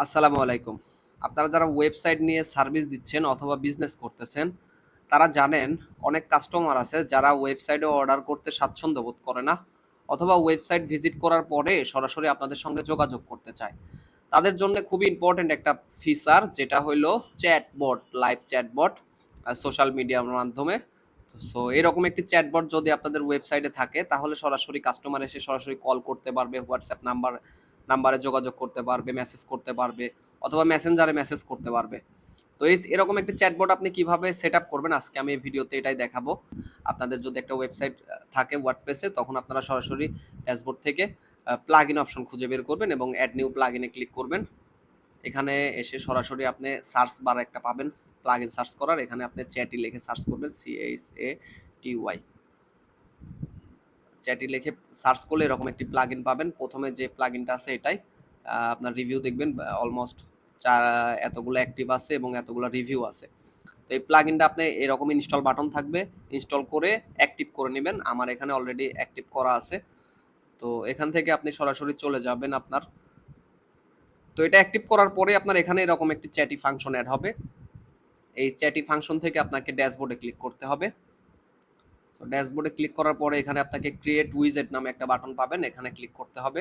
আসসালামু আলাইকুম। আপনারা যারা ওয়েবসাইট নিয়ে সার্ভিস দিচ্ছেন অথবা বিজনেস করতেছেন, তারা জানেন অনেক কাস্টমার আছে যারা ওয়েবসাইটে অর্ডার করতে স্বাচ্ছন্দ্য বোধ করে না অথবা ওয়েবসাইট ভিজিট করার পরে সরাসরি আপনাদের সঙ্গে যোগাযোগ করতে চায়। তাদের জন্য খুবই ইম্পর্টেন্ট একটা ফিচার যেটা হইলো চ্যাটবট, লাইভ চ্যাটবট সোশ্যাল মিডিয়ার মাধ্যমে। সো এরকম একটি চ্যাটবট যদি আপনাদের ওয়েবসাইটে থাকে তাহলে সরাসরি কাস্টমার এসে সরাসরি কল করতে পারবে, হোয়াটসঅ্যাপ নাম্বারে যোগাযোগ করতে পারবে, মেসেজ করতে পারবে অথবা মেসেঞ্জারে মেসেজ করতে পারবে। তো এরকম একটি চ্যাটবট আপনি কিভাবে সেট আপ করবেন আজকে আমি এই ভিডিওতে এটাই দেখাবো। আপনাদের যদি একটা ওয়েবসাইট থাকে ওয়ার্ডপ্রেসে তখন আপনারা সরাসরি ড্যাশবোর্ড থেকে প্লাগ ইন অপশন খুঁজে বের করবেন এবং অ্যাড নিউ প্লাগ ইনে ক্লিক করবেন। এখানে এসে সরাসরি আপনি সার্চ বার একটা পাবেন প্লাগ ইন সার্চ করার, এখানে আপনি চ্যাটি লিখে সার্চ করবেন, CHATY চ্যাটি লিখে সার্চ করলে এরকম একটি প্লাগ ইন পাবেন। প্রথমে যে প্লাগ ইনটা আছে এটাই আপনার রিভিউ দেখবেন অলমোস্ট এতগুলো অ্যাক্টিভ আছে এবং এতগুলো রিভিউ আছে। তো এই প্লাগ ইনটা আপনি এরকম ইনস্টল বাটন থাকবে, ইনস্টল করে অ্যাক্টিভ করে নেবেন। আমার এখানে অলরেডি অ্যাক্টিভ করা আছে। তো এখান থেকে আপনি সরাসরি চলে যাবেন আপনার, তো এটা অ্যাক্টিভ করার পরে আপনার এখানে এরকম একটি চ্যাটি ফাংশন অ্যাড হবে। এই চ্যাটি ফাংশন থেকে আপনাকে ড্যাশবোর্ডে ক্লিক করতে হবে। সো ড্যাশবোর্ডে ক্লিক করার পরে এখানে আপনাকে ক্রিয়েট উইজেট নামে একটা বাটন পাবেন, এখানে ক্লিক করতে হবে।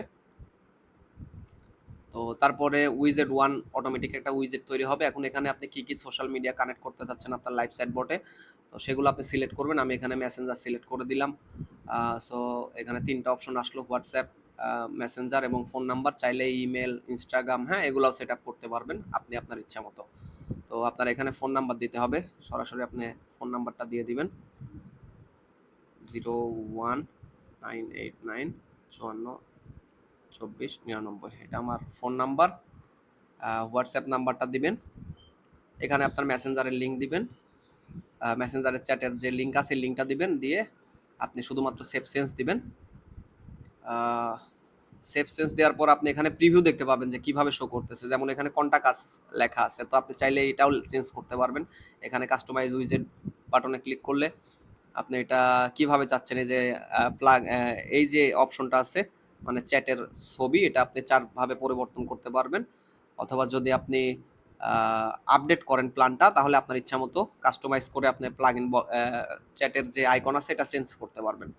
তো তারপরে উইজেট ওয়ান অটোমেটিক একটা উইজেট তৈরি হবে। এখন এখানে আপনি কি কি সোশ্যাল মিডিয়া কানেক্ট করতে চাচ্ছেন আপনার লাইভ চ্যাটবটে, তো সেগুলো আপনি সিলেক্ট করবেন। আমি এখানে মেসেঞ্জার সিলেক্ট করে দিলাম। সো এখানে তিনটা অপশন আসলো, হোয়াটসঅ্যাপ, মেসেঞ্জার এবং ফোন নাম্বার। চাইলে ইমেল, ইনস্টাগ্রাম, হ্যাঁ, এগুলোও সেট আপ করতে পারবেন আপনি আপনার ইচ্ছা মতো। তো আপনার এখানে ফোন নাম্বার দিতে হবে, সরাসরি আপনি ফোন নাম্বারটা দিয়ে দিবেন 01989542499, এটা আমার ফোন নাম্বার। হোয়াটসঅ্যাপ নাম্বারটা দিবেন, এখানে আপনার মেসেঞ্জারের লিঙ্ক দিবেন, মেসেঞ্জারের চ্যাটের যে লিঙ্ক আছে লিঙ্কটা দিবেন, দিয়ে আপনি শুধুমাত্র সেভ সেন্স দিবেন। সেভ সেন্স দেওয়ার পর আপনি এখানে প্রিভিউ দেখতে পাবেন যে কিভাবে শো করতেছে, যেমন এখানে কন্টাক্ট আস লেখা আছে, তো আপনি চাইলে এটাও চেঞ্জ করতে পারবেন। এখানে কাস্টমাইজ উইজেট বাটনে ক্লিক করলে আপনি এটা কিভাবে চাচ্ছেন, এই যে প্লাগ এই যে অপশনটা আছে মানে চ্যাটের ছবি, এটা আপনি চারভাবে পরিবর্তন করতে পারবেন। অথবা যদি আপনি আপডেট করেন প্ল্যানটা তাহলে আপনার ইচ্ছা মতো কাস্টমাইজ করে আপনি প্লাগ ইন চ্যাটের যে আইকন আছে এটা চেঞ্জ করতে পারবেন।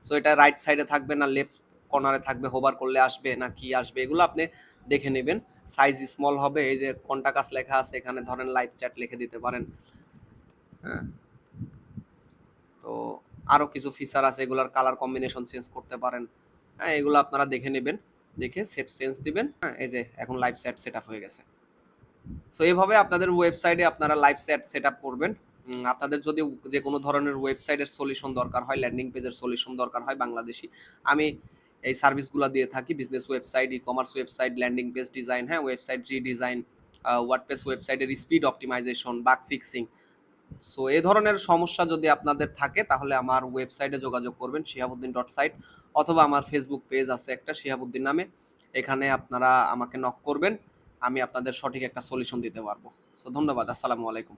সো এটা রাইট সাইডে থাকবে না লেফট কর্নারে থাকবে, হোভার করলে আসবে না কি আসবে এগুলো আপনি দেখে নেবেন। সাইজ স্মল হবে, এই যে কন্টাক্ট লেখা আছে এখানে ধরেন লাইভ চ্যাট লিখে দিতে পারেন। হ্যাঁ, তো আরো কিছু ফিচার আছে, এগুলার কালার কম্বিনেশন চেঞ্জ করতে পারেন। হ্যাঁ, এগুলো আপনারা দেখে নেবেন, দেখে সেভ চেঞ্জ দিবেন। হ্যাঁ, এই যে এখন লাইভ চ্যাট সেট আপ হয়ে গেছে। সো এইভাবে আপনাদের ওয়েবসাইটে আপনারা লাইভ চ্যাট সেট আপ করবেন। আপনাদের যদি যে কোনো ধরনের ওয়েবসাইটের সলিউশন দরকার হয়, ল্যান্ডিং পেজের সলিউশন দরকার হয় বাংলাদেশি, আমি এই সার্ভিসগুলো দিয়ে থাকি। Business website, e commerce website, landing page design, হ্যাঁ, ওয়েবসাইট রিডিজাইন, ওয়ার্ডপ্রেস ওয়েবসাইটের speed optimization, bug fixing. So এই ধরনের সমস্যা যদি আপনাদের থাকে তাহলে আমার ওয়েবসাইটে যোগাযোগ করবেন shihabuddin.site, অথবা আমার ফেসবুক পেজ আছে একটা শিহাবুদ্দিন নামে, এখানে আপনারা আমাকে নক করবেন, আমি আপনাদের সঠিক একটা সলিউশন দিতে পারবো। সো ধন্যবাদ, আসসালামু আলাইকুম।